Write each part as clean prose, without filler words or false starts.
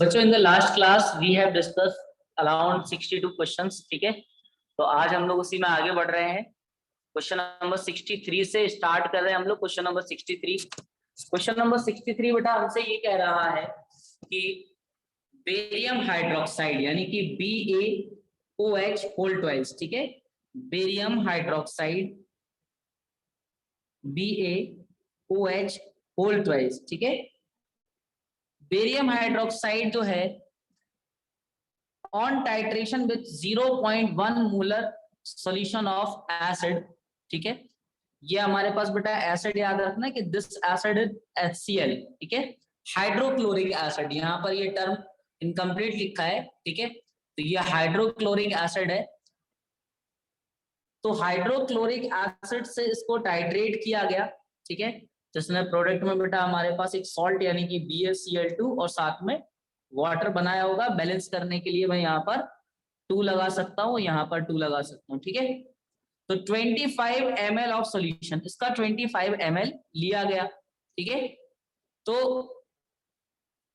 बच्चों in the last class we have discuss around 62 questions. ठीक है, तो आज हम लोग उसी में आगे बढ़ रहे हैं। क्वेश्चन नंबर 63 से स्टार्ट कर रहे हैं हम लोग। क्वेश्चन नंबर 63 बेटा हमसे ये कह रहा है कि बेरियम हाइड्रोक्साइड यानी कि BaOH होल ट्वाइस। ठीक है, barium hydroxide BaOH whole twice. ठीक है, बेरियम हाइड्रोक्साइड जो है on titration with 0.1 molar solution of acid. ठीक है, ये हमारे पास बेटा एसिड याद रखना कि दिस एसिड इज HCl। ठीक है, हाइड्रोक्लोरिक एसिड, यहाँ पर ये टर्म इनकम्प्लीट लिखा है। ठीक है, तो ये हाइड्रोक्लोरिक एसिड है। तो हाइड्रोक्लोरिक एसिड से इसको टाइट्रेट किया गया। ठीक है, जिसने प्रोडक्ट में बेटा हमारे पास एक सॉल्ट यानी कि BaCl2 और साथ में वाटर बनाया होगा। बैलेंस करने के लिए मैं यहाँ पर 2 लगा सकता हूँ, यहाँ पर 2 लगा सकता हूँ। ठीक है, तो 25 ml ऑफ सॉल्यूशन, इसका 25 ml लिया गया। ठीक है, तो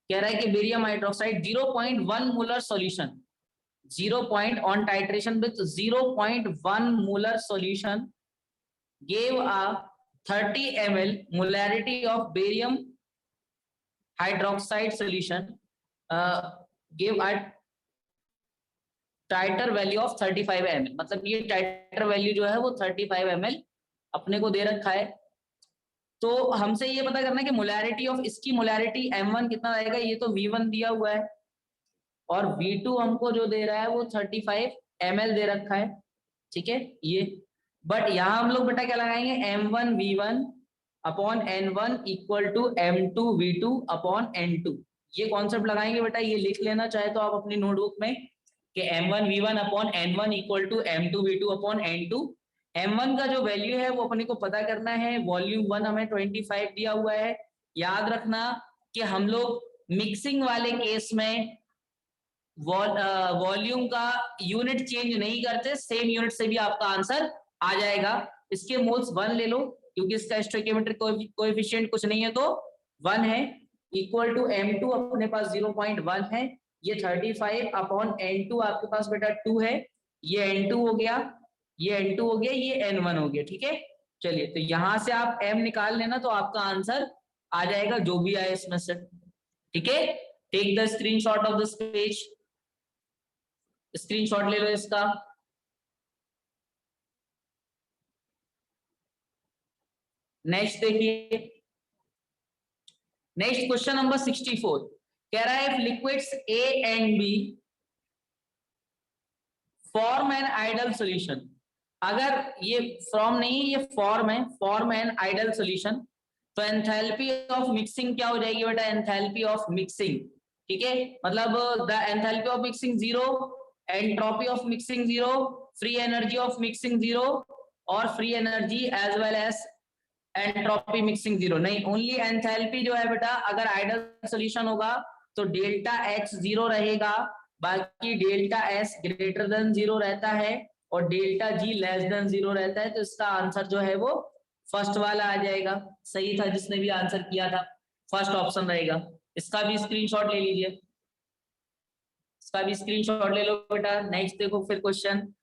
कह रहा है कि barium hydroxide 0.1 molar solution, 0 on titration with 0.1 molar solution gave a 30 ml molarity of barium hydroxide solution, gave a titre value of 35 ml। मतलब ये टाइटर वैल्यू जो है वो 35 ml अपने को दे रखा है। तो हमसे ये पता करना है कि मोलैरिटी ऑफ, इसकी मोलैरिटी M1 कितना रहेगा। ये तो V1 दिया हुआ है और V2 हमको जो दे रहा है वो 35 ml दे रखा है। ठीक है, ये बट यहाँ हम लोग बेटा क्या लगाएंगे, M1 V1 upon N1 equal to M2 V2 upon N2। ये कॉन्सेप्ट लगाएंगे बेटा, ये लिख लेना चाहे तो आप अपनी नोटबुक में कि M1 V1 upon N1 equal to M2 V2 upon N2। M1 का जो वैल्यू है वो अपने को पता करना है। वॉल्यूम 1 हमें 25 दिया हुआ है। याद रखना कि हम लोग मिक्सिंग वाले केस में वॉल्यूम का यूनिट चेंज नहीं करते, सेम यूनिट से भी आपका आंसर आ जाएगा। इसके मोल्स 1 ले लो क्योंकि इसका स्टोइकियोमेट्रिक कोएफिशिएंट कुछ नहीं है तो 1 है, इक्वल टू M2 अपने पास 0.1 है। ये 35 अपॉन N2 आपके पास बेटा 2 है। ये N2 हो गया, ये N2 हो गया, ये N1 हो गया। ठीक है, चलिए तो यहां से आप M निकाल लेना तो आपका आंसर आ जाएगा जो भी आए इसमें से। ठीक है, take the screenshot of this page, screenshot ले लो इसका। नेक्स्ट देखिए, नेक्स्ट क्वेश्चन नंबर 64 कह रहा है if liquids A and B form an ideal solution. अगर ये फ्रॉम नहीं, ये फॉर्म है, फॉर्म एन आइडल सॉल्यूशन, तो एंथैल्पी ऑफ मिक्सिंग क्या हो जाएगी बेटा, एंथैल्पी ऑफ मिक्सिंग। ठीक है, मतलब the enthalpy of mixing 0, entropy of mixing 0, free energy of mixing 0 और free energy as well as entropy mixing 0 नहीं, ओनली एंथैल्पी जो है बेटा अगर आइडल सॉल्यूशन होगा तो डेल्टा H 0 रहेगा, बाकी डेल्टा S ग्रेटर देन 0 रहता है और डेल्टा G लेस देन 0 रहता है। तो इसका आंसर जो है वो फर्स्ट वाला आ जाएगा। सही था जिसने भी आंसर किया था, फर्स्ट ऑप्शन रहेगा। इसका भी स्क्रीनशॉट ले लीजिए, इसका भी स्क्रीनशॉट ले लो बेटा। नेक्स्ट देखो फिर क्वेश्चन,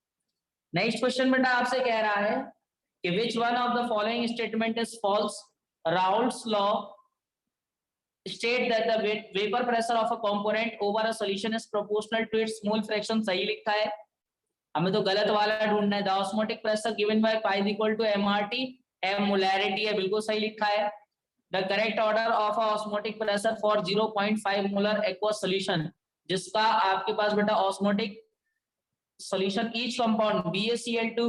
नेक्स्ट क्वेश्चन बेटा आपसे कह रहा है कि which one of the following statement is false? Raoult's law state that the vapor pressure of a component over a solution is proportional to its mole fraction। सही लिखा है, हमें तो गलत वाला ढूंढना है। The osmotic pressure given by pi is equal to mRT, m molarity है, बिल्कुल सही लिखा है। The correct order of a osmotic pressure for 0.5 molar aqueous solution, जिसका आपके पास बेटा osmotic solution each compound BaCl2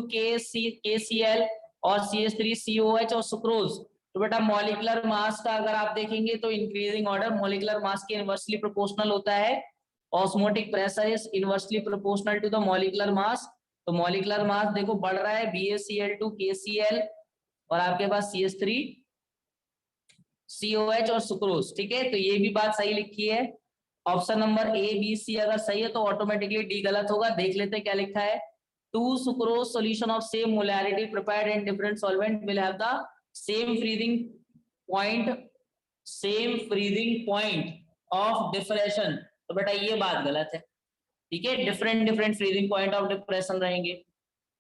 KCl और CH3COH और सुक्रोज, तो बेटा मॉलिक्यूलर मास का अगर आप देखेंगे तो इंक्रीजिंग ऑर्डर मॉलिक्यूलर मास के इनवर्सली प्रोपोर्शनल होता है। Osmotic pressure is inversely proportional to the molecular mass. तो मॉलिक्यूलर मास देखो बढ़ रहा है, BaCl2 KCl और आपके पास CH3COH और सुक्रोज। ठीक है, तो ये भी बात सही लिखी है। Option number A B C अगर सही है तो ऑटोमेटिकली D गलत होगा। देख लेते हैं क्या लिखा है, 2 sucrose solution of same molarity prepared in different solvent will have the same freezing point of diffraction तो बेटा ये बात गलत है, ठीक है। Different different freezing point of depression रहेंगे,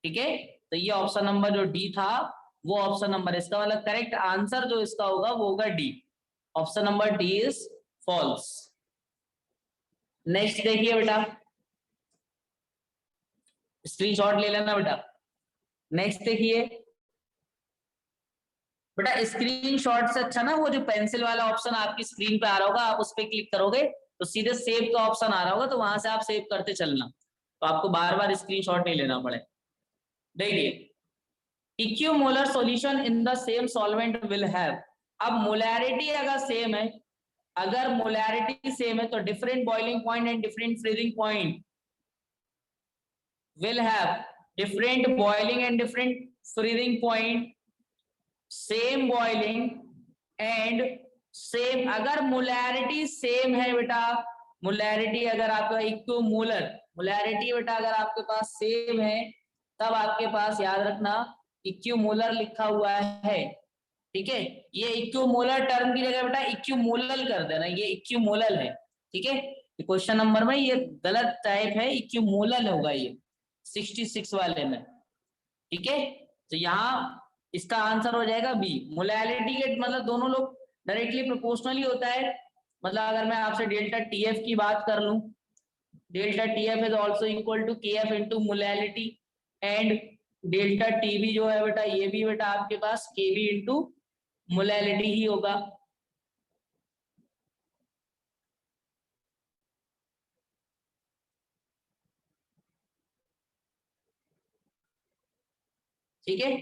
ठीक है। तो ये ऑप्शन नंबर जो डी था वो ऑप्शन नंबर, इसका मतलब करेक्ट आंसर जो इसका होगा वो होगा D, option number D is false. Next देखिए बेटा, स्क्रीनशॉट ले लेना बेटा। नेक्स्ट देखिए बेटा, स्क्रीनशॉट से अच्छा ना वो जो पेंसिल वाला ऑप्शन आपकी स्क्रीन पे आ रहा होगा, आप उस पर क्लिक करोगे तो सीधे सेव का ऑप्शन आ रहा होगा, तो वहां से आप सेव करते चलना, तो आपको बार बार स्क्रीनशॉट नहीं लेना पड़े। देखिए, equimolar solution in the same solvent will have, अब मोलैरिटी अगर सेम है, अगर मोलैरिटी सेम है तो different boiling point and different freezing point will have different boiling and different freezing point, same boiling and same, अगर molarity same है बेटा, molarity अगर आपका इक्विमोलर मोलैरिटी बेटा अगर आपके पास सेम है, तब आपके पास याद रखना इक्विमोलर लिखा हुआ है, ठीक है। ये इक्विमोलर टर्म की जगह बेटा इक्विमोलल कर देना, ये इक्विमोलल है, ठीक है। क्वेश्चन नंबर में ये गलत टाइप है, इक्विमोलल होगा ये 66 वाले में, ठीक है। तो यहाँ इसका आंसर हो जाएगा बी। मोलैरिटी के मतलब दोनों लोग डायरेक्टली प्रोपोर्शनल ही होता है, मतलब अगर मैं आपसे डेल्टा टीएफ की बात कर लूं, delta TF is also equal to KF into molarity, and delta TB जो है बेटा ये भी बेटा आपके पास केबी इनटू मोलैरिटी ही होगा। ठीक है,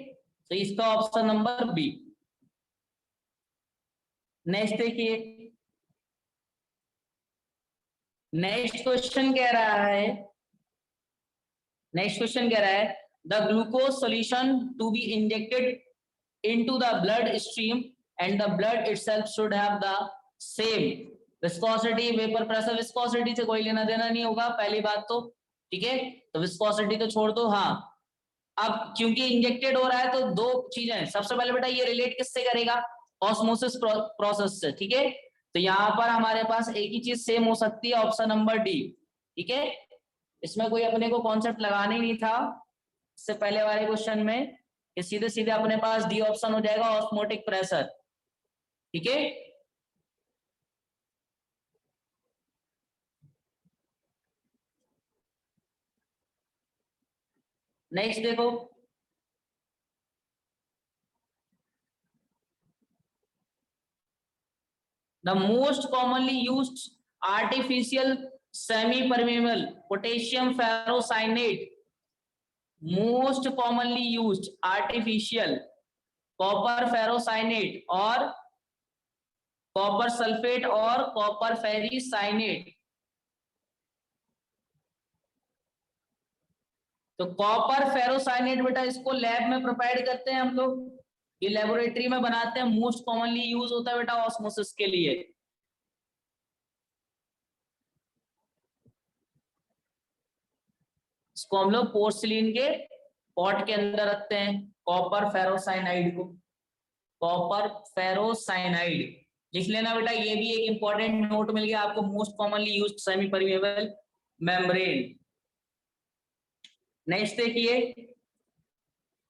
तो इसका ऑप्शन नंबर बी। नेक्स्ट देखिए, नेक्स्ट क्वेश्चन कह रहा है, नेक्स्ट क्वेश्चन कह रहा है the glucose solution to be injected into the blood stream and the blood itself should have the same viscosity, vapour pressure. Viscosity से कोई लेना देना नहीं होगा पहली बात तो, ठीक है, तो विस्कोसिटी तो छोड़ दो। हाँ, अब क्योंकि इंजेक्टेड हो रहा है तो दो चीजें हैं, सबसे पहले बेटा ये रिलेट किससे करेगा, ऑस्मोसिस प्रोसेस से, ठीक है। तो यहाँ पर हमारे पास एक ही चीज सेम हो सकती है, ऑप्शन नंबर डी, ठीक है। इसमें कोई अपने को कॉन्सेप्ट लगाना ही नहीं था इससे पहले वाले क्वेश्चन में, ये सीधे सीधे अपने पास डी ऑप्शन हो जाएगा, ऑस्मोटिक प्रेशर, ठीक है। नेक्स्ट देखो, the most commonly used artificial semi permeable potassium ferrocyanate, most commonly used artificial copper ferrocyanide और कॉपर सल्फेट और कॉपर फेरिसाइनेट। तो कॉपर फेरोसाइनेट बेटा इसको लैब में प्रोवाइड करते हैं हम लोग, ये लेबोरेटरी में बनाते हैं, मोस्ट कॉमनली यूज होता है बेटा ऑस्मोसिस के लिए। इसको हम लोग पोर्सिलिन के पॉट के अंदर रखते हैं, कॉपर फेरोसाइनाइड को, कॉपर फेरोसाइनाइड लिख लेना बेटा, ये भी एक इंपॉर्टेंट नोट मिल गया आपको, most commonly used semi permeable membrane. Next देखिए,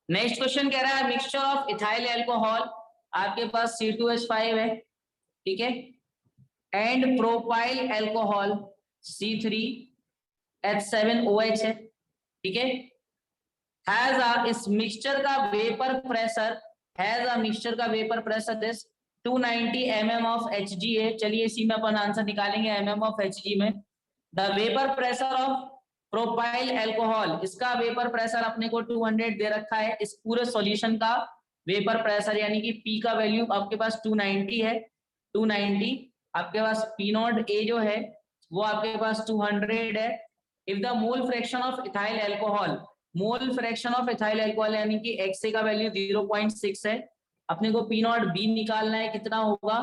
नेक्स्ट क्वेश्चन कह रहा है मिक्सचर ऑफ इथाइल अल्कोहल, आपके पास C2H5 है, ठीक है, एंड प्रोपाइल अल्कोहल C3H7OH है, ठीक है, हैज अ, इस मिक्सचर का vapour pressure, has a mixture का vapour pressure this 290 mm of Hg है। चलिए इसी में अपन आंसर निकालेंगे, mm ऑफ Hg में। The vapour pressure of propyl alcohol, इसका वेपर प्रेशर अपने को 200 दे रखा है, इस पूरे सॉल्यूशन का वेपर प्रेशर यानी कि P का वैल्यू आपके पास 290 है, 290, आपके पास P नॉट A जो है वो आपके पास 200 है। If the mole fraction of ethyl alcohol, mole fraction of ethyl alcohol यानी कि XA का वैल्यू 0.6 है, अपने को P नॉट B निकालना है, कितना होगा,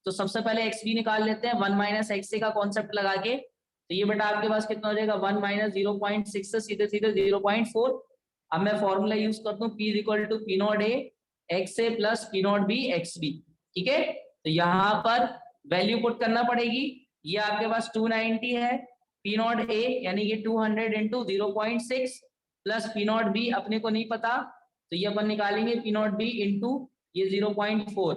तो सबसे पहले XB निकाल लेते हैं, 1 माइनस XA का कॉन्सेप्ट लगा के, तो ये बेटा आपके पास कितना हो जाएगा 1 माइनस 0.6 से सीधे सीधे 0.4। अब मैं फॉर्मूला यूज करता हूँ, P equal to P not A XA plus P not B XB, ठीक है। तो यहाँ पर वैल्यू पुट करना पड़ेगी, ये आपके पास 290 है, पी नॉट ए यानी ये 200 into 0.6 plus P not be अपने को नहीं पता, तो ये अपन निकालेंगे पी नॉट बी इंटू ये 0.4।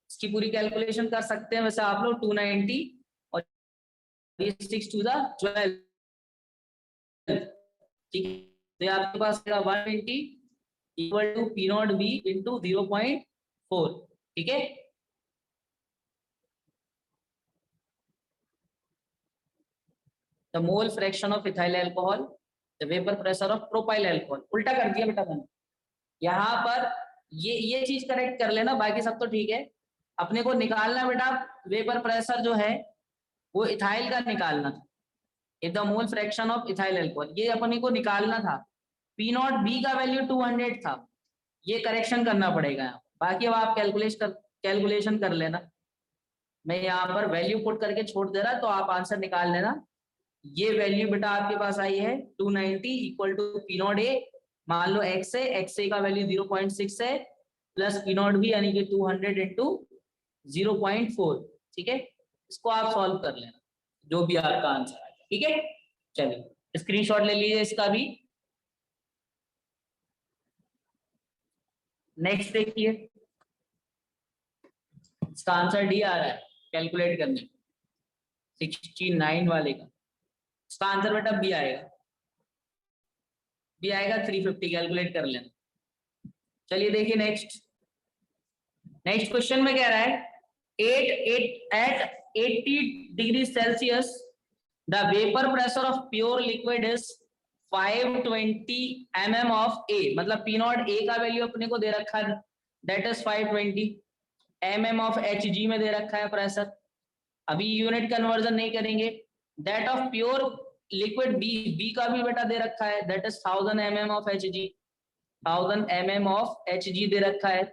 इसकी पूरी कैलकुलेशन कर सकते हैं वैसे आप लोग, 290 और 6 टू द 12, ठीक है। तो ये आपके पास 120 equal to P not B into 0.4, ठीक है। The mole fraction of ethyl alcohol, the vapour pressure of propyl alcohol, उल्टा कर दिया बेटा मैंने यहाँ पर। ये चीज करेक्ट कर लेना, बाकी सब तो ठीक है। अपने को निकालना बेटा वेपर प्रेशर जो है वो इथाइल का निकालना था, the mole fraction of ethyl alcohol, ये अपने को निकालना था। पी नॉट बी का वैल्यू 200 था, ये करेक्शन करना पड़ेगा यहाँ। बाकी अब आप कैलकुलेशन कर लेना, मैं यहाँ पर वैल्यू पुट करके छोड़ दे रहा, तो आप आंसर निकाल लेना। ये वैल्यू बेटा आपके पास आई है 290 equal to P not A, मान लो एक्स है, एक्स ए का वैल्यू 0.6 है, प्लस पी नॉट बी यानी कि 200 इंटू 0.4, ठीक है। इसको आप सॉल्व कर लेना, जो भी आपका आंसर आएगा, ठीक है। चलिए स्क्रीनशॉट ले लीजिए इसका भी। नेक्स्ट देखिए, इसका आंसर डी आ रहा है कैलकुलेट करने, 69 वाले का। इसका आंसर बेटा बी आएगा, बी आएगा 350, कैलकुलेट कर लेना। चलिए देखिए नेक्स्ट क्वेश्चन में कह रहा है 80 degree Celsius the vapour pressure of pure liquid is 520 mm of A, मतलब पी नॉट ए का वैल्यू अपने को दे रखा है, that is 520 mm of H जी में दे रखा है प्रेशर। अभी यूनिट कन्वर्जन नहीं करेंगे। That of pure liquid B का भी बेटा दे रखा है, that is 1000 mm of H G, 1000 mm of H G दे रखा है,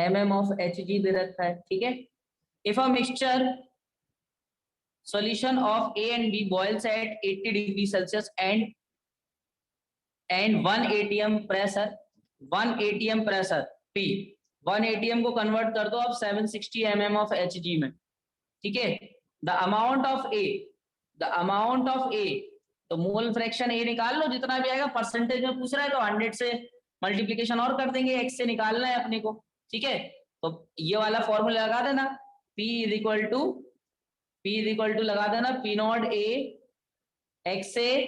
mm ऑफ एच जी दे रखा है, ठीक है। If a mixture solution of A and B boils at 80 degree Celsius and 1 atm pressure, 1 atm pressure P, 1 atm को convert कर दो आप 760 mm ऑफ Hg में, ठीक है। द अमाउंट ऑफ A, तो मोल फ्रैक्शन A निकाल लो, जितना भी आएगा परसेंटेज में पूछ रहा है तो 100 से मल्टीप्लीकेशन और कर देंगे, x से निकालना है अपने को, ठीक है। तो ये वाला फॉर्मूला लगा देना, P इज इक्वल टू लगा देना P not A X A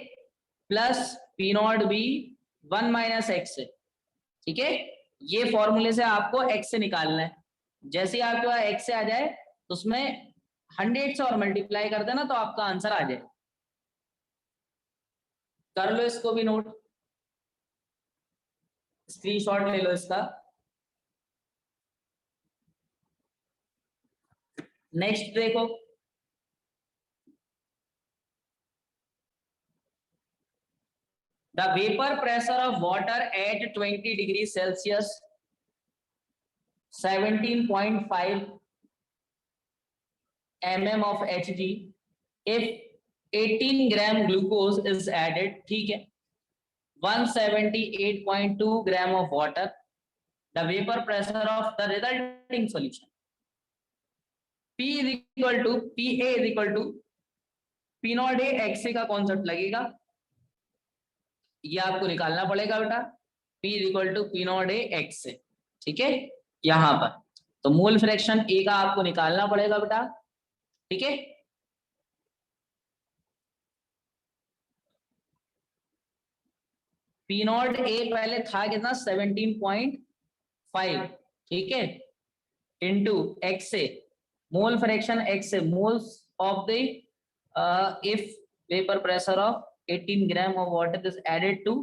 plus P not B 1 minus X A, ठीक है। ये फॉर्मूले से आपको एक्स से निकालना है, जैसे ही आपके पास एक्स से आ जाए तो उसमें 100 से और मल्टीप्लाई कर देना तो आपका आंसर आ जाए। कर लो इसको भी नोट, स्क्रीनशॉट ले लो इसका। नेक्स्ट देखो, the vapor pressure of water at 20 degrees Celsius 17.5 mm of Hg, if 18 gram glucose is added, ठीक है, 178.2 gram of water, the vapor pressure of the resulting solution P is equal to PA is equal to P not A XA का concept लगेगा, ये आपको निकालना पड़ेगा बेटा, P is equal to P not A X से, ठीक है। यहाँ पर तो मोल फ्रैक्शन ए का आपको निकालना पड़ेगा बेटा, ठीक है। पी नॉट ए पहले था कितना 17.5, ठीक है, इंटू एक्स से मोल फ्रैक्शन एक्स से moles of the if vapour pressure of 18 gram of water is added to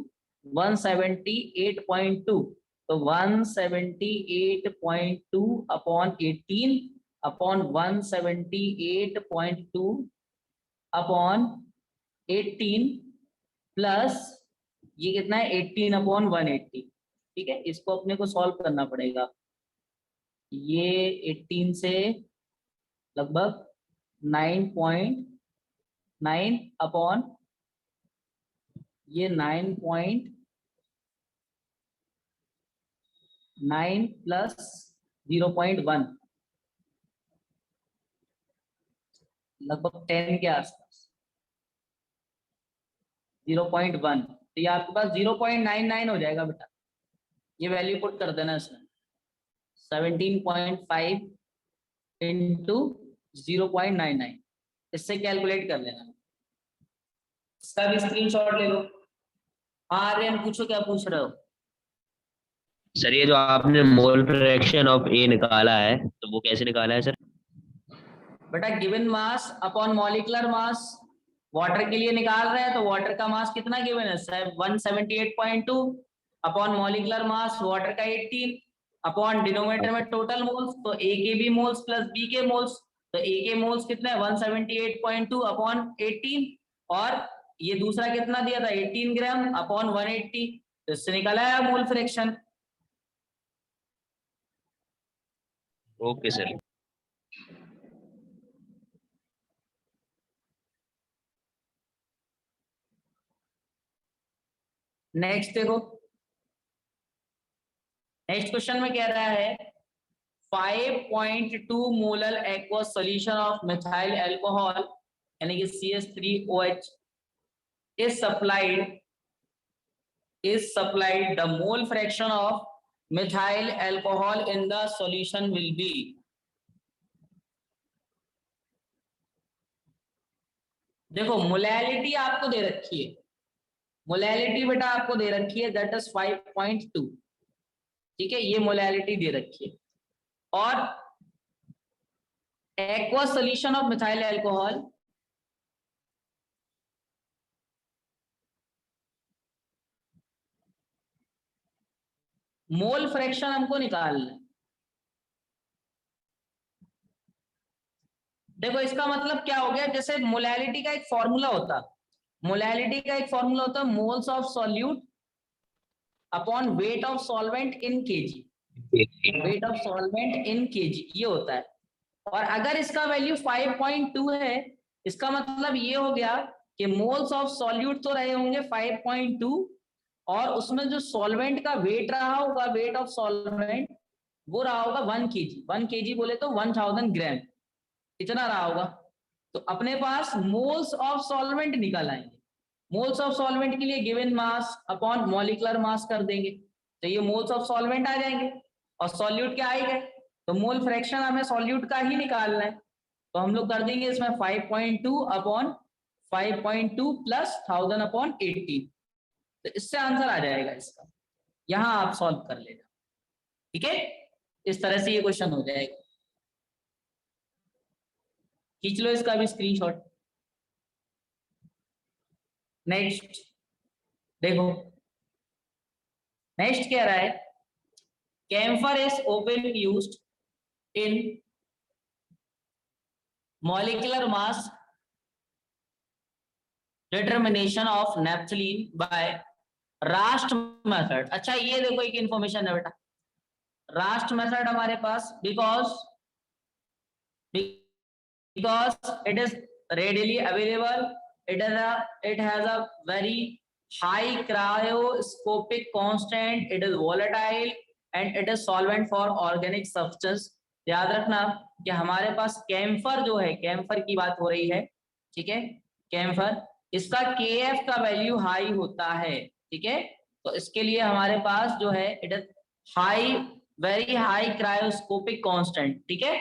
178.2, तो 178.2 अपॉन 18 अपॉन 178.2 अपॉन 18 प्लस ये कितना है 18 अपॉन 180, ठीक है। इसको अपने को सॉल्व करना पड़ेगा, ये 18 से लगभग 9.9 अपॉन ये 9.9 प्लस 0.1, लगभग 10 के आसपास, 0.1, तो ये आपके पास 0.99 हो जाएगा बेटा। ये वैल्यू पुट कर देना इसमें, 17.5 इंटू 0.99, इससे कैलकुलेट कर लेना। इसका भी स्क्रीनशॉट ले लो। आर्यन पूछो, क्या पूछ रहे हो? सर ये जो आपने मोल फ्रैक्शन ऑफ ए निकाला है तो वो कैसे निकाला है सर? बेटा given mass upon molecular mass, water के लिए निकाल रहे हैं तो वाटर का मास कितना गिवन है? 178.2 अपॉन मॉलिक्यूलर मास वाटर का 18 अपॉन डिनोमिनेटर में टोटल मोल्स, तो ए के बी मोल्स प्लस बी के मोल्स, तो ए के मोल्स कितने? 178.2 अपॉन 18, और ये दूसरा कितना दिया था? 18 ग्राम अपॉन 180, तो इससे निकला है mole fraction. Okay sir. Next देखो, नेक्स्ट क्वेश्चन में कह रहा है 5.2 molar aqua solution of methyl alcohol यानी कि CH3OH is supplied the mole fraction of methyl alcohol in the solution will be। देखो मोलैलिटी आपको दे रखी है, मोलैलिटी बेटा आपको दे रखी है, दैट इज 5.2, ठीक है, ये मोलैलिटी दे रखी है। और aqua solution of methyl alcohol, mole fraction हमको निकालना है। देखो इसका मतलब क्या हो गया, जैसे मोलैलिटी का एक फॉर्मूला होता, मोलैलिटी का एक फॉर्मूला होता है moles of solute upon weight of solvent in KG, weight of solvent in KG, ये होता है। और अगर इसका वैल्यू 5.2 है, इसका मतलब ये हो गया कि मोल्स ऑफ सॉल्यूट तो रहे होंगे 5.2, और उसमें जो सॉल्वेंट का वेट रहा होगा, वेट ऑफ सॉल्वेंट, वो रहा होगा 1 kg। 1 kg बोले तो 1000 ग्राम, इतना रहा होगा। तो अपने पास मोल्स ऑफ सॉल्वेंट निकल आएंगे। मोल्स ऑफ सॉल्वेंट के लिए given mass upon molecular mass कर देंगे, तो ये मोल्स ऑफ सॉल्वेंट आ जाएंगे, और सॉल्यूट क्या आएगा, तो मोल फ्रैक्शन हमें सॉल्यूट का ही निकालना है, तो हम लोग कर देंगे इसमें 5.2 अपॉन 5.2 प्लस 1000 अपॉन 18, तो इससे आंसर आ जाएगा इसका। यहां आप सॉल्व कर लेना, ठीक है, इस तरह से ये क्वेश्चन हो जाएगा। खींच लो इसका भी स्क्रीनशॉट। नेक्स्ट देखो, नेक्स्ट कह रहा है camphor is often used in molecular mass determination of naphthalene by Rast method. अच्छा ये देखो एक इंफॉर्मेशन है बेटा, रास्ट मेथड हमारे पास because it is readily available, it has a very high cryoscopic constant, it is volatile and it is solvent for organic substance। याद रखना कि हमारे पास कैम्फर जो है, कैम्फर की बात हो रही है, ठीक है, कैम्फर, इसका KF का वैल्यू हाई होता है, ठीक है, तो इसके लिए हमारे पास जो है it is high, very high cryoscopic constant, ठीक है।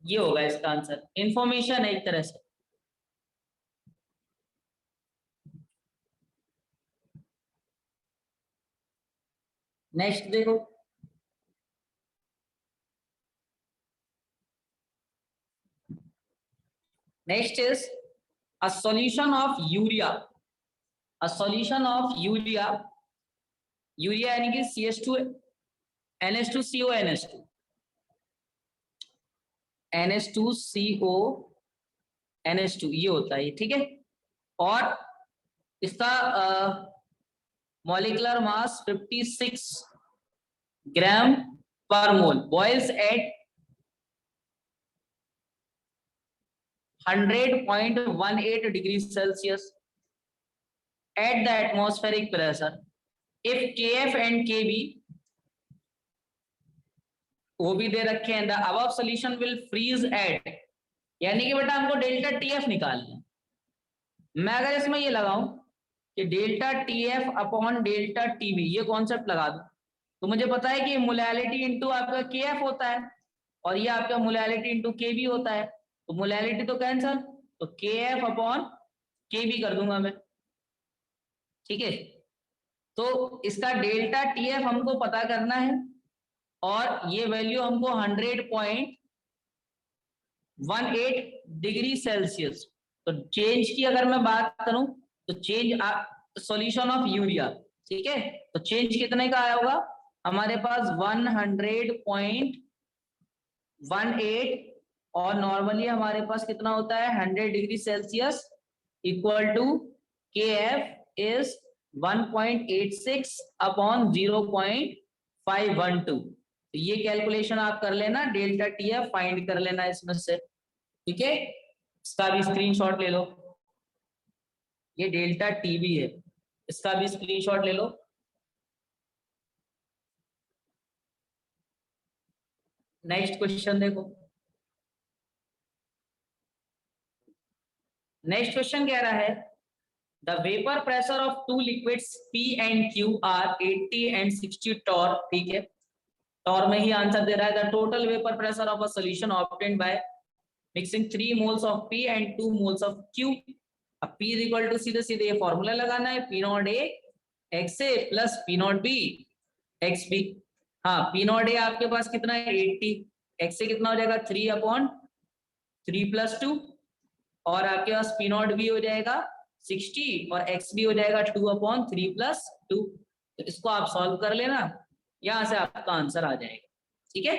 ये होगा इसका आंसर, इंफॉर्मेशन है एक तरह से। नेक्स्ट देखो, next is a solution of urea, a solution of urea, urea यानी कि CH2 NH2CO NH2 NH2CO NH2 ये होता है, ठीक है, और इसका मॉलिक्यूलर मास 56 ग्राम पर मोल, boils eight 100.18 degrees Celsius at the atmospheric pressure if KF and KB वो भी दे रखे हैं, the above solution will freeze at, यानी कि बेटा हमको डेल्टा टीएफ निकालना है। मैं अगर इसमें ये लगाऊं कि delta TF upon delta TV, ये कॉन्सेप्ट लगा दूं, तो मुझे पता है कि मोलैलिटी इंटू आपका केएफ होता है और ये आपका मोलैलिटी इंटू केबी होता है, तो मोलैलिटी तो कैंसल, तो केएफ अपॉन केबी कर दूंगा मैं, ठीक है। तो इसका डेल्टा टीएफ हमको पता करना है और ये वैल्यू हमको 100.18 डिग्री सेल्सियस। तो चेंज की अगर मैं बात करूं तो चेंज सॉल्यूशन ऑफ यूरिया, ठीक है, तो चेंज कितने का आया होगा हमारे पास 100.18 और नॉर्मली हमारे पास कितना होता है 100 degree Celsius equal to K F is 1.86 upon 0.512। तो ये कैलकुलेशन आप कर लेना, डेल्टा टीएफ फाइंड कर लेना इसमें से, ठीक है। इसका भी स्क्रीनशॉट ले लो, ये डेल्टा टीबी है, इसका भी स्क्रीनशॉट ले लो। नेक्स्ट क्वेश्चन देखो, नेक्स्ट क्वेश्चन कह रहा है the vapour pressure of two liquids P and Q are 80 and 60 torr, ठीक है, टॉर में ही आंसर दे रहा है the total vapour pressure of a solution obtained by mixing 3 moles of P and 2 moles of Q। अब P is equal to सीधे सीधे ये फॉर्मूला लगाना है, P not A x A plus P not B X B. हाँ, P not A आपके पास कितना है 80, एक्स से कितना हो जाएगा 3 अपॉन 3 प्लस 2 और आपके पास P नॉट B हो जाएगा 60 और x भी हो जाएगा 2 अपॉन 3 प्लस 2। तो इसको आप सॉल्व कर लेना, यहां से आपका आंसर आ जाएगा, ठीक है।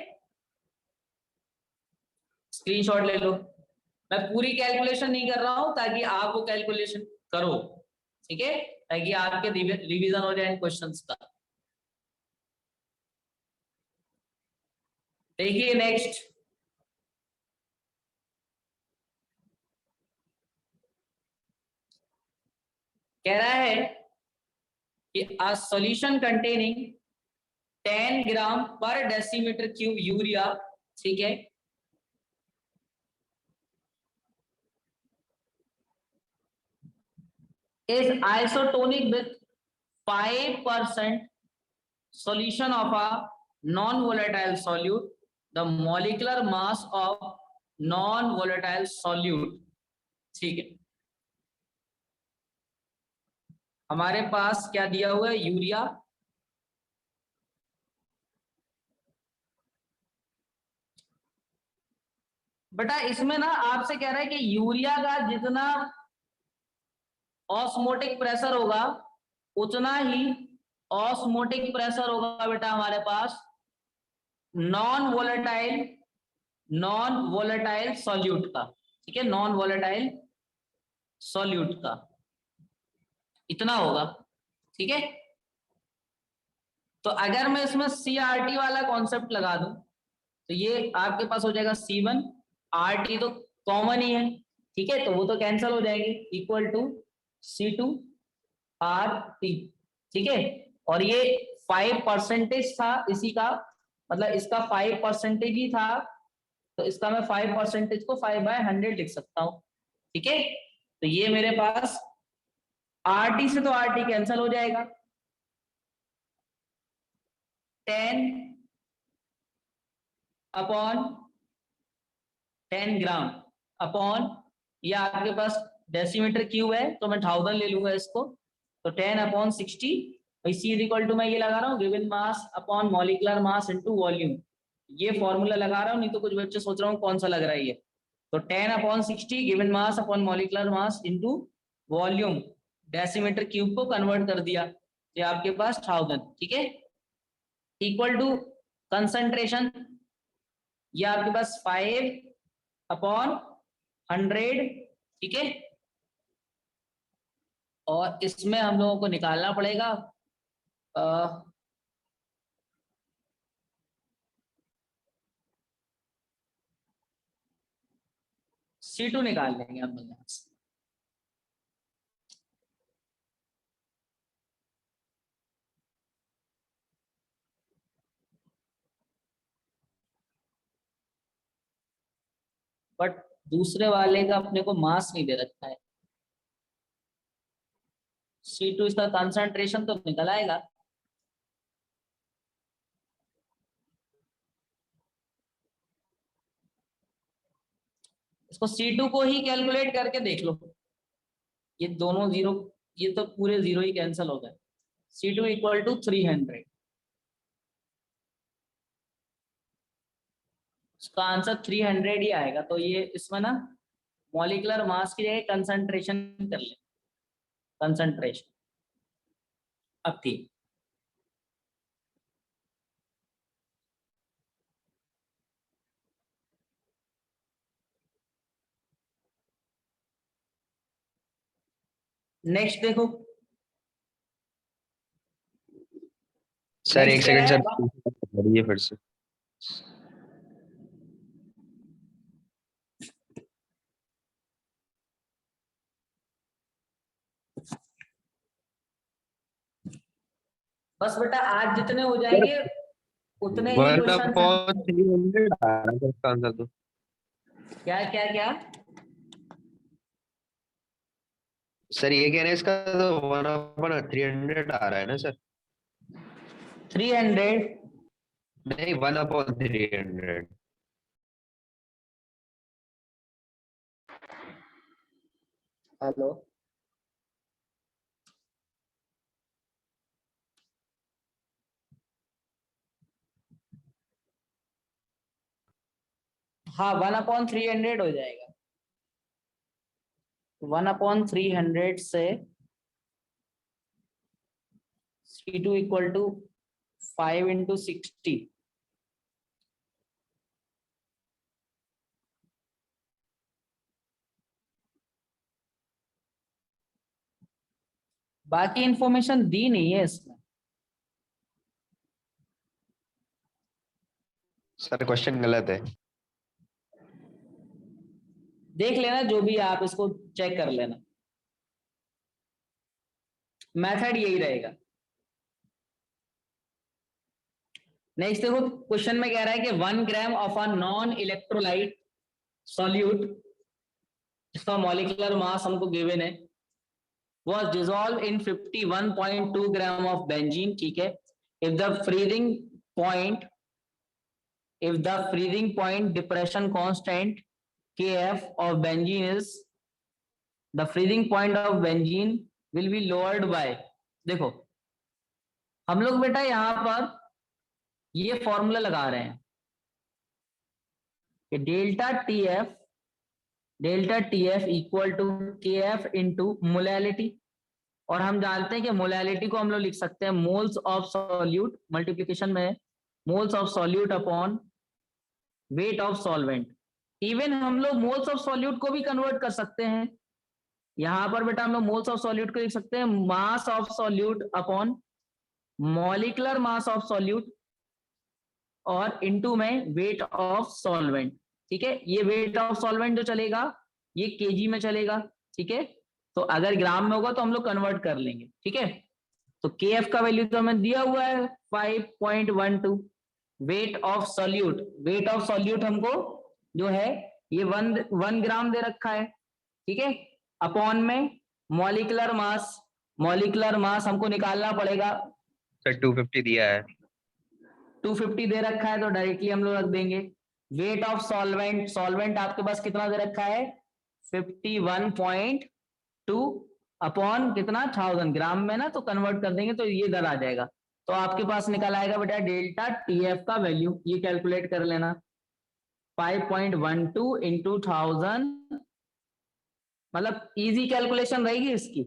स्क्रीनशॉट ले लो, मैं पूरी कैलकुलेशन नहीं कर रहा हूं ताकि आप वो कैलकुलेशन करो, ठीक है, ताकि आपके रिवीजन हो जाए क्वेश्चंस का। देखिए नेक्स्ट, कह रहा है कि a solution containing 10 ग्राम पर डेसीमीटर क्यूब यूरिया, ठीक है, is isotonic with 5% solution of a non-volatile solute, the molecular mass of non-volatile solute, ठीक है। हमारे पास क्या दिया हुआ है यूरिया, बेटा इसमें ना आपसे कह रहा है कि यूरिया का जितना ऑस्मोटिक प्रेशर होगा उतना ही ऑस्मोटिक प्रेशर होगा बेटा हमारे पास नॉन वोलेटाइल सॉल्यूट का, ठीक है, नॉन वोलेटाइल सॉल्यूट का इतना होगा, ठीक है। तो अगर मैं इसमें CRT वाला कॉन्सेप्ट लगा दूं तो ये आपके पास हो जाएगा C1, RT तो कॉमन ही है, ठीक है, तो वो तो कैंसिल हो जाएंगे, इक्वल टू C2 RT, ठीक है। और ये 5% था इसी का, मतलब इसका 5% ही था, तो इसका मैं 5% को 5/100 लिख सकता हूं, ठीक है। तो ये मेरे पास RT से तो RT कैंसिल हो जाएगा, 10 अपॉन 10 ग्राम अपॉन, ये आपके पास डेसीमीटर क्यूब है तो मैं 1000 ले लूंगा इसको, तो 10 अपॉन 60, इसी इक्वल टू मैं ये लगा रहा हूँ given mass upon molecular mass into volume, ये फॉर्मूला लगा रहा हूँ, नहीं तो कुछ बच्चे सोच रहा हूँ कौन सा लग रहा है ये। तो 10 upon 60 given mass upon molecular mass into volume, decimetre cube को कन्वर्ट कर दिया, ये आपके पास 1000, ठीक है, इक्वल टू कंसंट्रेशन, ये आपके पास 5 अपॉन 100, ठीक है। और इसमें हम लोगों को निकालना पड़ेगा C2 निकाल लेंगे हम लोग यहाँ से, बट दूसरे वाले का अपने को मास नहीं दे रखा है। C2 इसका कंसंट्रेशन तो निकल आएगा। इसको C2 को ही कैलकुलेट करके देख लो, ये दोनों जीरो, ये तो पूरे जीरो ही कैंसिल हो गए। C2 इक्वल टू 300, इसका आंसर 300 ही आएगा। तो ये इसमें ना मॉलिक्यूलर मास की जगह कंसंट्रेशन कर ले, कंसंट्रेशन। अब ठीक, नेक्स्ट देखो। सर Next एक क्या सेकंड है? सर, पढ़िए फिर से। बस बेटा आज जितने हो जाएंगे उतने ही 1 क्वेश्चन हैं। अपॉन 300 आ रहा है इसका आंसर तो। क्या क्या क्या? सर ये कह रहे हैं इसका तो 1 अपॉन 300 आ रहा है ना सर? 300? नहीं, 1 अपॉन 300। हेलो, हाँ 1/300 हो जाएगा। 1/300 से C2 इक्वल टू 5 इंटू 60। बाकी इंफॉर्मेशन दी नहीं है इसमें। सर क्वेश्चन गलत है। देख लेना जो भी, आप इसको चेक कर लेना, मेथड यही रहेगा। नेक्स्ट देखो, क्वेश्चन में कह रहा है कि 1 gram of a non electrolyte solute, इसका मॉलिक्यूलर मास हमको गिवन है, was dissolved in 51.2 gram of benzene, ठीक है। if the freezing point depression constant Kf of benzene is, the freezing point of benzene will be lowered by, देखो हम लोग बेटा यहां पर ये फॉर्मूला लगा रहे हैं कि delta T F equal to K F into molality, और हम जानते हैं कि मोलैलिटी को हम लोग लिख सकते हैं मोल्स ऑफ सॉल्यूट, मल्टीप्लिकेशन में moles of solute upon weight of solvent. Even हम लोग मोल्स ऑफ सॉल्यूट को भी कन्वर्ट कर सकते हैं, यहां पर बेटा हम लोग मोल्स ऑफ सॉल्यूट को लिख सकते हैं mass of solute upon molecular mass of solute और इनटू में वेट ऑफ सॉल्वेंट, ठीक है। ये वेट ऑफ सॉल्वेंट जो चलेगा ये केजी में चलेगा, ठीक है। तो अगर ग्राम में होगा तो हम लोग कन्वर्ट कर लेंगे, ठीक है। तो के एफ का वैल्यू तो हमें दिया हुआ है 5.12। वेट ऑफ सॉल्यूट हमको जो है ये 1 ग्राम दे रखा है, ठीक है। अपॉन में मॉलिक्यूलर मास हमको निकालना पड़ेगा। सर 250 दिया है। 250 दे रखा है तो डायरेक्टली हम लोग रख देंगे। वेट ऑफ सॉल्वेंट आपके पास कितना दे रखा है 51.2 अपॉन कितना 1000 ग्राम में ना, तो कन्वर्ट कर देंगे तो ये दर आ जाएगा। तो आपके पास निकल आएगा बेटा डेल्टा टीएफ का वैल्यू, ये कैलकुलेट कर लेना 5.12 इंटू 1000, मतलब इजी कैलकुलेशन रहेगी इसकी,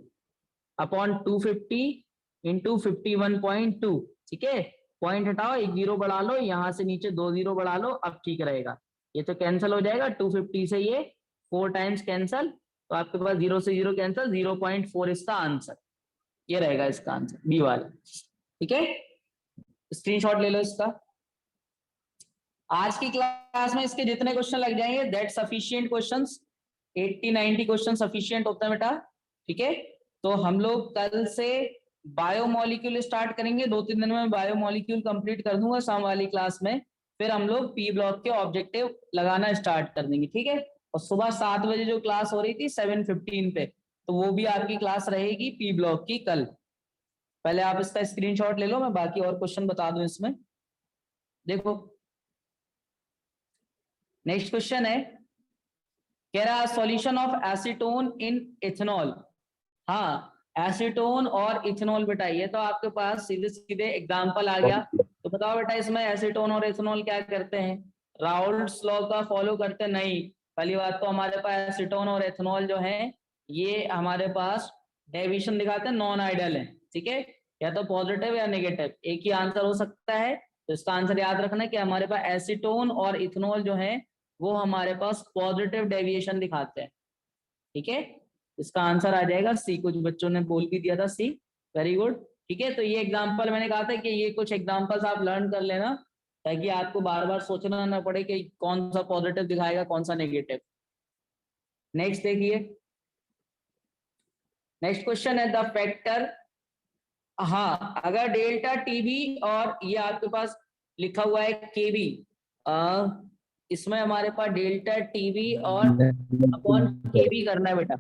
अपॉन 250 इंटू 51.2, ठीक है। पॉइंट हटाओ, एक जीरो बढ़ा लो, यहां से नीचे 2 जीरो बढ़ा लो, अब ठीक रहेगा। ये तो कैंसिल हो जाएगा 250 से, ये 4 टाइम्स कैंसिल, तो आपके पास 0 से 0 कैंसिल, 0.4 इसका आंसर, ये रहेगा इसका आंसर बी वाला, ठीक है। स्क्रीनशॉट ले लो इसका। आज की क्लास में इसके जितने क्वेश्चन लग जाएंगे that sufficient questions, 80-90 question sufficient होता है बेटा, ठीक है। तो हम लोग कल से बायोमोलिक्यूल स्टार्ट करेंगे, 2-3 दिन में बायोमोलिक्यूल कंप्लीट कर दूंगा शाम वाली क्लास में, फिर हम लोग पी ब्लॉक के ऑब्जेक्टिव लगाना स्टार्ट कर देंगे, ठीक है। और सुबह 7 बजे जो क्लास हो रही थी 7:15 पे, तो वो भी आपकी क्लास रहेगी पी ब्लॉक की कल। पहले आप इसका स्क्रीनशॉट ले लो, मैं बाकी और क्वेश्चन बता दूं इसमें। देखो नेक्स्ट क्वेश्चन है, कह रहा solution of acetone in ethanol. हाँ, एसीटोन और इथेनॉल बेटा, ये तो आपके पास सीधे सीधे एग्जांपल आ गया। तो बताओ बेटा इसमें एसीटोन और इथेनॉल क्या करते हैं, राउल्ट्स लॉ का फॉलो करते नहीं। पहली बात तो हमारे पास एसीटोन और इथेनॉल जो है ये हमारे पास डेविएशन दिखाते हैं, नॉन आइडल है, ठीक है, या तो पॉजिटिव या नेगेटिव, एक ही आंसर हो सकता है। तो इसका आंसर याद रखना है कि हमारे पास एसीटोन और इथेनॉल जो है वो हमारे पास पॉजिटिव डेविएशन दिखाते हैं, ठीक है। इसका आंसर आ जाएगा सी, कुछ बच्चों ने बोल भी दिया था सी, वेरी गुड, ठीक है। तो ये एग्जांपल मैंने कहा था कि ये कुछ एग्जांपल्स आप लर्न कर लेना, ताकि आपको बार बार सोचना ना पड़े कि कौन सा पॉजिटिव दिखाएगा कौन सा नेगेटिव। नेक्स्ट देखिए, नेक्स्ट क्वेश्चन है द फैक्टर। हाँ, अगर डेल्टा टीबी और ये आपके पास लिखा हुआ है केबी, इसमें हमारे पास डेल्टा टीबी और अपॉन केबी करना है बेटा।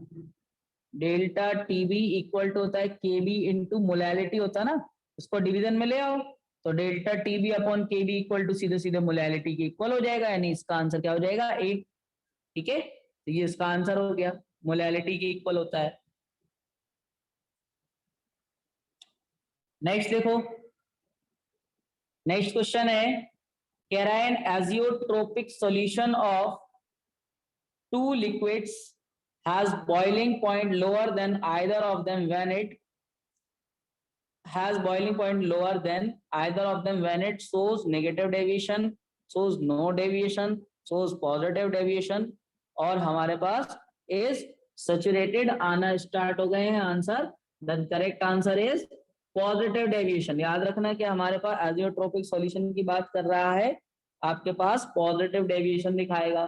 डेल्टा टीबी इक्वल टू होता है केबी इंटू मोलैलिटी होता है ना, इसको डिवीजन में ले आओ, तो delta TB upon KB equal to सीधे सीधे मोलैलिटी के इक्वल हो जाएगा, यानी इसका आंसर क्या हो जाएगा 8, ठीक है। तो ये इसका आंसर हो गया, मोलैलिटी के इक्वल होता है। नेक्स्ट देखो, नेक्स्ट क्वेश्चन है, कह रहा है an azeotropic solution of two liquids has boiling point lower than either of them when it has boiling point lower than either of them when it shows negative deviation, shows no deviation, shows positive deviation, और हमारे पास is saturated आना start हो गए हैं answer. The correct answer is positive deviation. याद रखना कि हमारे पास एजियोट्रोपिक सॉल्यूशन की बात कर रहा है, आपके पास पॉजिटिव डेविएशन दिखाएगा।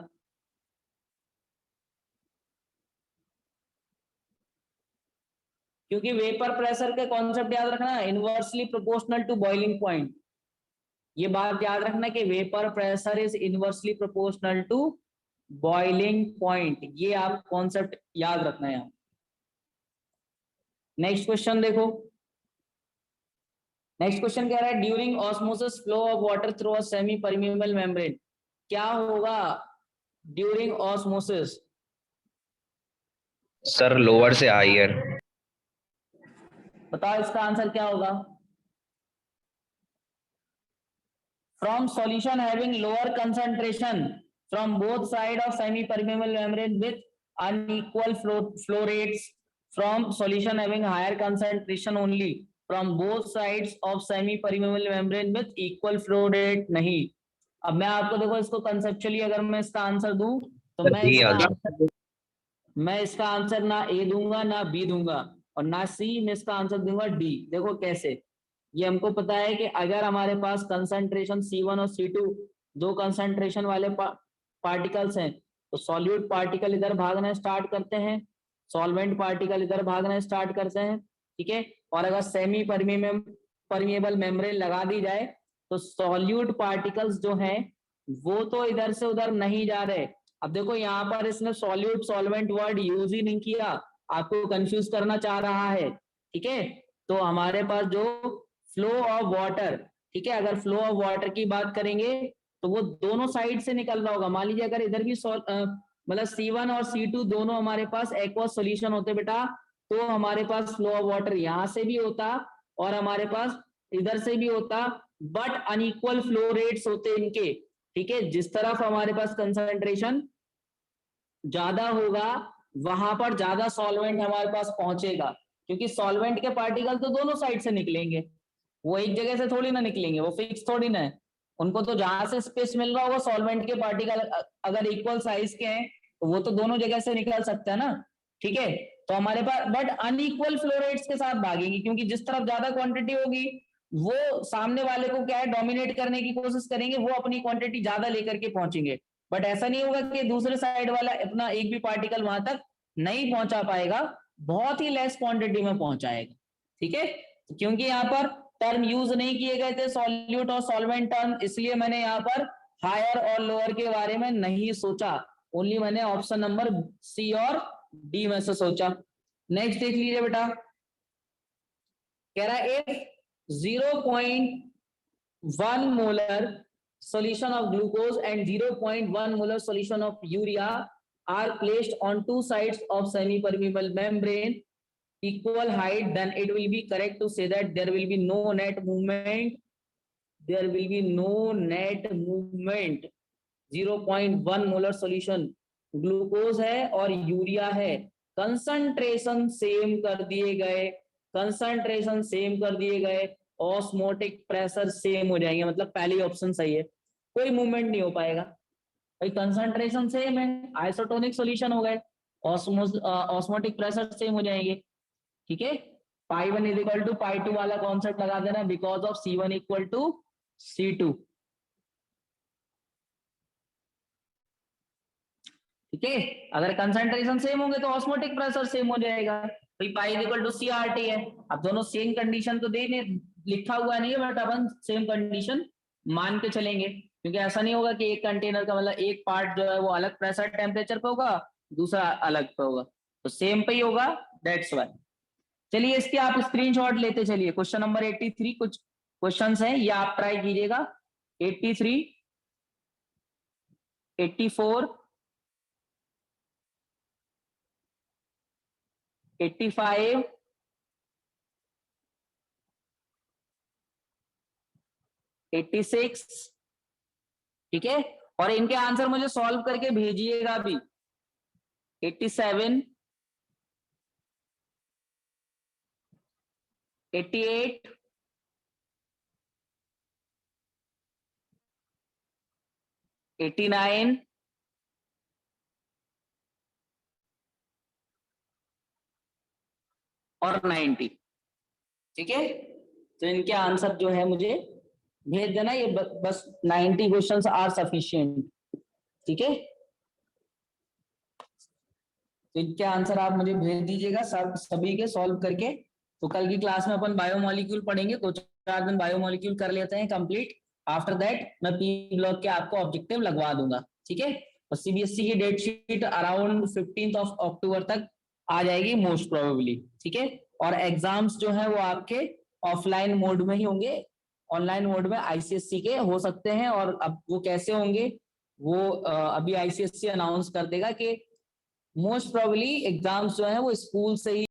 क्योंकि वेपर प्रेशर के कॉन्सेप्ट याद रखना है, inversely proportional to boiling point. ये बात याद रखना कि vapour pressure is inversely proportional to boiling point, ये आप कॉन्सेप्ट याद रखना है। नेक्स्ट क्वेश्चन देखो, नेक्स्ट क्वेश्चन कह रहा है during osmosis flow of water through a semi permeable membrane. क्या होगा ड्यूरिंग ऑस्मोसिस? सर लोअर से हायर। बताओ इसका आंसर क्या होगा? From solution having lower concentration from both side of semi-permeable membrane with unequal flow rates, from solution having higher concentration only from both sides of semi-permeable membrane with equal flow rate नहीं। अब मैं आपको देखो इसको conceptually अगर मैं इसका answer दूं तो मैं इसका आंसर ना ए दूंगा ना बी दूंगा और ना सी, मैं इसका आंसर दूंगा डी। देखो कैसे, ये हमको पता है कि अगर हमारे पास कंसंट्रेशन C1 और C2 दो कंसंट्रेशन वाले पार्टिकल्स हैं तो सॉल्यूट पार्टिकल इधर भागना स्टार्ट करते हैं, सॉल्वेंट पार्टिकल इधर भागना स्टार्ट करते हैं, ठीक है। और अगर सेमी परमेबल मेम्ब्रेन लगा दी जाए तो सॉल्यूट पार्टिकल्स जो हैं वो तो इधर से उधर नहीं जा रहे। अब देखो यहाँ पर इसने सॉल्यूट सॉल्वेंट वर्ड यूज ही नहीं किया, आपको कंफ्यूज करना चाह रहा है, ठीक है। तो हमारे पास जो फ्लो ऑफ वाटर, ठीक है, अगर फ्लो ऑफ वाटर की बात करेंगे तो वो दोनों साइड से निकल रहा होगा। मान लीजिए अगर इधर भी मतलब C1 और C2 दोनों हमारे पास एक्वस सॉल्यूशन होते बेटा, तो हमारे पास फ्लो ऑफ वाटर यहाँ से भी होता और हमारे पास इधर से भी होता, बट अनइक्वल फ्लो रेट्स होते इनके, ठीक है। जिस तरफ हमारे पास कंसंट्रेशन ज्यादा होगा वहां पर ज्यादा सॉल्वेंट हमारे पास पहुंचेगा, क्योंकि सॉल्वेंट के पार्टिकल तो दोनों साइड से निकलेंगे, वो एक जगह से थोड़ी ना निकलेंगे, वो फिक्स थोड़ी ना है, उनको तो जहां से स्पेस मिल रहा होगा सॉल्वेंट के पार्टिकल अगर इक्वल साइज के हैं तो वो तो दोनों जगह से निकल सकता है ना, ठीक है। तो हमारे पास बट अनइक्वल फ्लो रेट्स के साथ भागेंगे, क्योंकि जिस तरफ ज्यादा क्वांटिटी होगी वो सामने वाले को क्या है डोमिनेट करने की कोशिश करेंगे, वो अपनी क्वांटिटी ज्यादा लेकर के पहुंचेंगे। बट ऐसा नहीं होगा कि दूसरे साइड वाला अपना एक भी पार्टिकल वहां तक नहीं पहुंचा पाएगा, बहुत ही लेस क्वांटिटी में पहुंचाएगा, ठीक है। क्योंकि यहाँ पर टर्म यूज नहीं किए गए थे सॉल्यूट और सॉल्वेंट टर्म, इसलिए मैंने यहाँ पर हायर और लोअर के बारे में नहीं सोचा। ओनली मैंने ऑप्शन नंबर सी और डी में से सोचा। नेक्स्ट देख लीजिए बेटा, कह रहा है if 0.1 molar solution of glucose and 0.1 molar solution of urea are placed on two sides of semi-permeable membrane equal height, then it will be correct to say that there will be no net movement. There will be no net movement. 0.1 molar solution glucose है और urea है, concentration same कर दिए गए, concentration same कर दिए गए, osmotic pressure same हो जाएंगे, मतलब पहली ऑप्शन सही है, कोई मूवमेंट नहीं हो पाएगा भाई, कंसंट्रेशन सेम है, आइसोटोनिक सॉल्यूशन हो गए, ऑस्मोटिक प्रेशर सेम हो जाएंगे। ठीक है, पाई 1 इक्वल टू पाई 2 वाला कॉन्सेप्ट लगा देना, because of C1 equal to C2। ठीक है, अगर कंसंट्रेशन सेम होंगे तो ऑस्मोटिक प्रेशर सेम हो जाएगा, भाई पाई इक्वल टू CRT है। अब दोनों सेम कंडीशन तो देने लिखा हुआ नहीं है, बट अपन सेम कंडीशन मान के चलेंगे, क्योंकि ऐसा नहीं होगा कि एक कंटेनर का मतलब एक पार्ट जो है वो अलग प्रेशर टेम्परेचर पे होगा, दूसरा अलग पे होगा, तो सेम पे ही होगा, दैट्स व्हाई। चलिए इसके आप स्क्रीनशॉट लेते चलिए। क्वेश्चन नंबर 83 कुछ क्वेश्चंस हैं, ये आप ट्राई कीजिएगा। 83, 84, 85, 86, ठीक है, और इनके आंसर मुझे सॉल्व करके भेजिएगा भी। 87, 88, 89, और 90। ठीक है, तो इनके आंसर जो है मुझे भेज देना, ये बस 90 क्वेश्चंस आर सफिशिएंट। ठीक है, तो इनके आंसर आप मुझे भेज दीजिएगा सब सभी के सॉल्व करके। तो कल की क्लास में अपन बायोमोलिक्यूल पढ़ेंगे, 2-4 दिन बायोमोलिक्यूल कर लेते हैं कंप्लीट। आफ्टर दैट मैं पी ब्लॉक के आपको ऑब्जेक्टिव लगवा दूंगा। ठीक है, और सीबीएसई की डेट शीट अराउंड 15 अक्टूबर तक आ जाएगी मोस्ट प्रोबेबली। ठीक है, और एग्जाम्स जो है वो आपके ऑफलाइन मोड में ही होंगे, ऑनलाइन मोड में आईसीएससी के हो सकते हैं, और अब वो कैसे होंगे वो अभी आईसीएससी अनाउंस कर देगा कि मोस्ट प्रोबेबली एग्जाम्स जो है वो स्कूल से ही